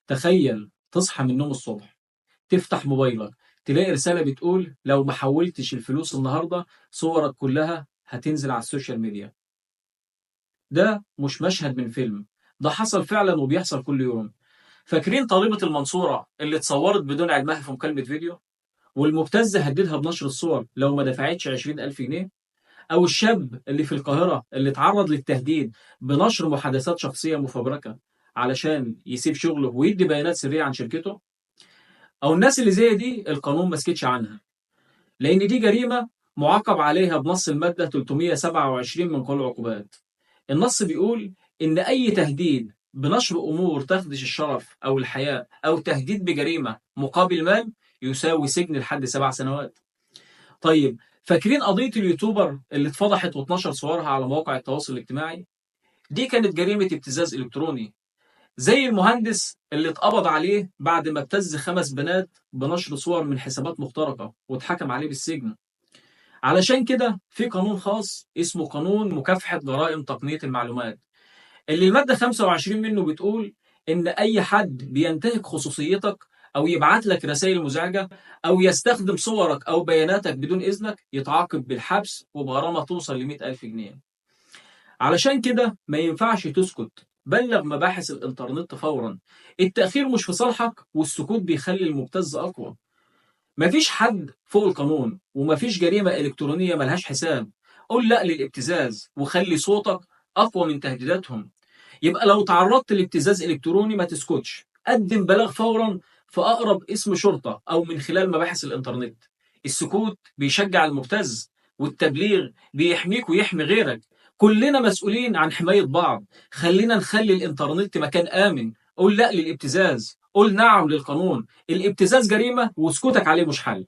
تخيل تصحى من النوم الصبح، تفتح موبايلك، تلاقي رسالة بتقول لو ما حولتش الفلوس النهارده صورك كلها هتنزل على السوشيال ميديا. ده مش مشهد من فيلم، ده حصل فعلا وبيحصل كل يوم. فاكرين طالبة المنصورة اللي اتصورت بدون علمها في مكالمة فيديو، والمبتز هددها بنشر الصور لو ما دفعتش 20,000 جنيه؟ أو الشاب اللي في القاهرة اللي اتعرض للتهديد بنشر محادثات شخصية مفبركة علشان يسيب شغله ويدي بيانات سرية عن شركته؟ أو الناس اللي زي دي القانون ما سكتش عنها، لأن دي جريمة معاقب عليها بنص المادة 327 من قانون العقوبات. النص بيقول إن أي تهديد بنشر أمور تخدش الشرف أو الحياة أو تهديد بجريمة مقابل مال يساوي سجن لحد 7 سنوات. طيب، فاكرين قضية اليوتيوبر اللي اتفضحت واتنشر صورها على مواقع التواصل الاجتماعي؟ دي كانت جريمة ابتزاز إلكتروني. زي المهندس اللي اتقبض عليه بعد ما ابتز 5 بنات بنشر صور من حسابات مخترقة واتحكم عليه بالسجن. علشان كده في قانون خاص اسمه قانون مكافحة جرائم تقنية المعلومات، اللي المادة 25 منه بتقول إن أي حد بينتهك خصوصيتك أو يبعت لك رسائل مزعجة أو يستخدم صورك أو بياناتك بدون إذنك يتعاقب بالحبس وبغرامة توصل ل100,000 جنيه. علشان كده ما ينفعش تسكت، بلغ مباحث الإنترنت فورا. التأخير مش في صالحك والسكوت بيخلي المبتز أقوى. مفيش حد فوق القانون ومفيش جريمة إلكترونية ملهاش حساب. قول لأ للابتزاز وخلي صوتك أقوى من تهديداتهم. يبقى لو تعرضت لابتزاز إلكتروني ما تسكتش، قدم بلاغ فورا في أقرب اسم شرطة أو من خلال مباحث الإنترنت. السكوت بيشجع المبتز، والتبليغ بيحميك ويحمي غيرك. كلنا مسؤولين عن حماية بعض. خلينا نخلي الإنترنت مكان آمن. قول لأ للابتزاز، قول نعم للقانون. الابتزاز جريمة وسكوتك عليه مش حل.